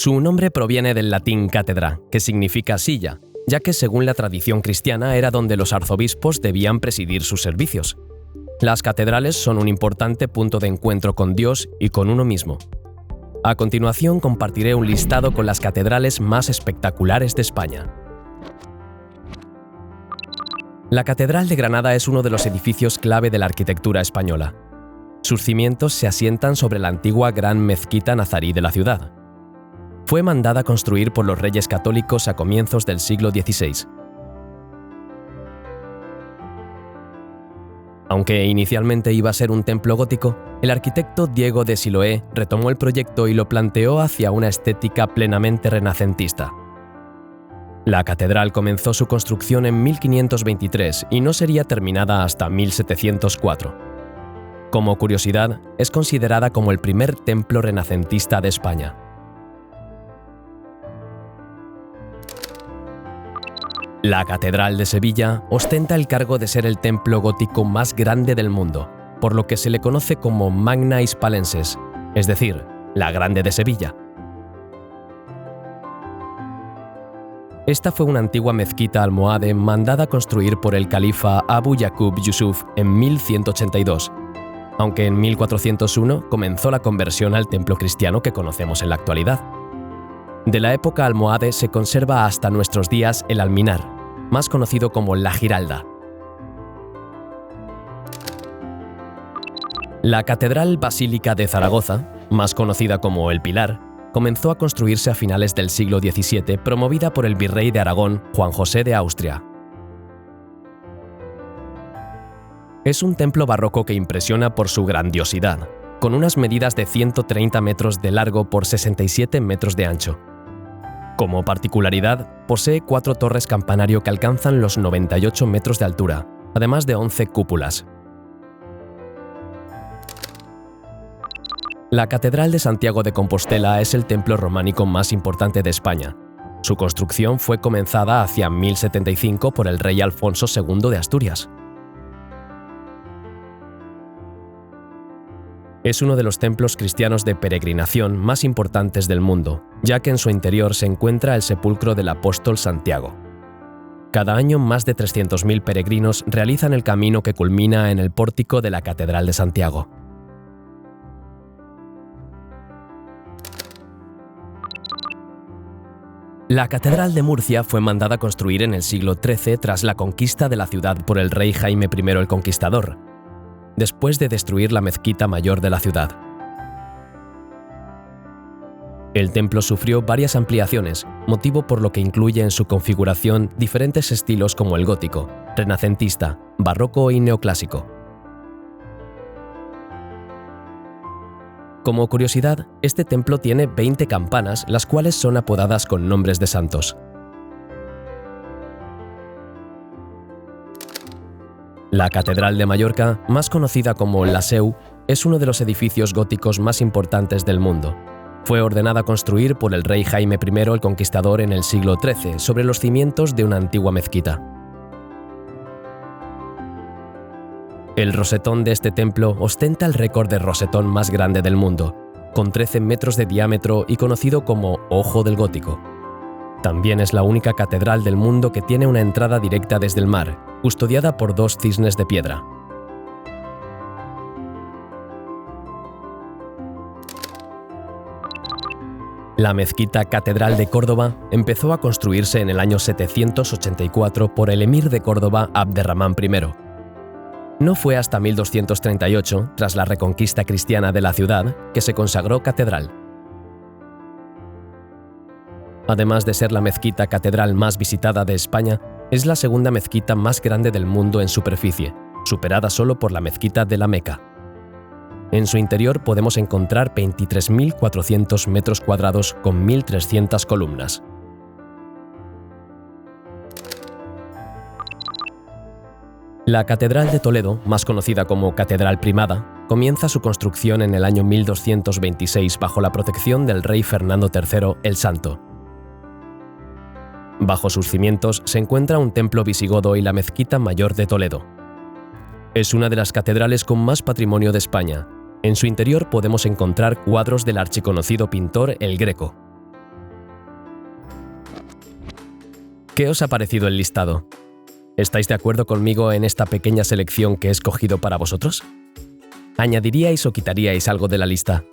Su nombre proviene del latín cátedra, que significa silla, ya que según la tradición cristiana era donde los arzobispos debían presidir sus servicios. Las catedrales son un importante punto de encuentro con Dios y con uno mismo. A continuación compartiré un listado con las catedrales más espectaculares de España. La Catedral de Granada es uno de los edificios clave de la arquitectura española. Sus cimientos se asientan sobre la antigua Gran Mezquita Nazarí de la ciudad. Fue mandada a construir por los reyes católicos a comienzos del siglo XVI. Aunque inicialmente iba a ser un templo gótico, el arquitecto Diego de Siloé retomó el proyecto y lo planteó hacia una estética plenamente renacentista. La catedral comenzó su construcción en 1523 y no sería terminada hasta 1704. Como curiosidad, es considerada como el primer templo renacentista de España. La Catedral de Sevilla ostenta el cargo de ser el templo gótico más grande del mundo, por lo que se le conoce como Magna Hispalenses, es decir, la Grande de Sevilla. Esta fue una antigua mezquita almohade mandada a construir por el califa Abu Yaqub Yusuf en 1182, aunque en 1401 comenzó la conversión al templo cristiano que conocemos en la actualidad. De la época almohade se conserva hasta nuestros días el alminar, más conocido como la Giralda. La Catedral Basílica de Zaragoza, más conocida como el Pilar, comenzó a construirse a finales del siglo XVII, promovida por el virrey de Aragón, Juan José de Austria. Es un templo barroco que impresiona por su grandiosidad, con unas medidas de 130 metros de largo por 67 metros de ancho. Como particularidad, posee 4 torres campanario que alcanzan los 98 metros de altura, además de 11 cúpulas. La Catedral de Santiago de Compostela es el templo románico más importante de España. Su construcción fue comenzada hacia 1075 por el rey Alfonso II de Asturias. Es uno de los templos cristianos de peregrinación más importantes del mundo, ya que en su interior se encuentra el sepulcro del apóstol Santiago. Cada año más de 300.000 peregrinos realizan el camino que culmina en el pórtico de la Catedral de Santiago. La Catedral de Murcia fue mandada a construir en el siglo XIII tras la conquista de la ciudad por el rey Jaime I el Conquistador, después de destruir la mezquita mayor de la ciudad. El templo sufrió varias ampliaciones, motivo por lo que incluye en su configuración diferentes estilos como el gótico, renacentista, barroco y neoclásico. Como curiosidad, este templo tiene 20 campanas, las cuales son apodadas con nombres de santos. La Catedral de Mallorca, más conocida como la Seu, es uno de los edificios góticos más importantes del mundo. Fue ordenada a construir por el rey Jaime I el Conquistador en el siglo XIII sobre los cimientos de una antigua mezquita. El rosetón de este templo ostenta el récord de rosetón más grande del mundo, con 13 metros de diámetro y conocido como Ojo del Gótico. También es la única catedral del mundo que tiene una entrada directa desde el mar, custodiada por 2 cisnes de piedra. La mezquita Catedral de Córdoba empezó a construirse en el año 784 por el emir de Córdoba Abderramán I. No fue hasta 1238, tras la reconquista cristiana de la ciudad, que se consagró catedral. Además de ser la mezquita catedral más visitada de España, es la segunda mezquita más grande del mundo en superficie, superada solo por la mezquita de la Meca. En su interior podemos encontrar 23.400 metros cuadrados con 1.300 columnas. La Catedral de Toledo, más conocida como Catedral Primada, comienza su construcción en el año 1226 bajo la protección del rey Fernando III el Santo. Bajo sus cimientos se encuentra un templo visigodo y la Mezquita Mayor de Toledo. Es una de las catedrales con más patrimonio de España. En su interior podemos encontrar cuadros del archiconocido pintor El Greco. ¿Qué os ha parecido el listado? ¿Estáis de acuerdo conmigo en esta pequeña selección que he escogido para vosotros? ¿Añadiríais o quitaríais algo de la lista?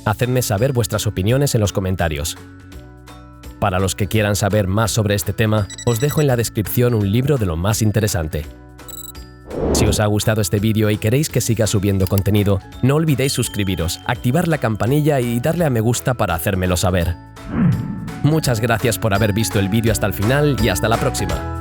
Hacedme saber vuestras opiniones en los comentarios. Para los que quieran saber más sobre este tema, os dejo en la descripción un libro de lo más interesante. Si os ha gustado este vídeo y queréis que siga subiendo contenido, no olvidéis suscribiros, activar la campanilla y darle a me gusta para hacérmelo saber. Muchas gracias por haber visto el vídeo hasta el final y hasta la próxima.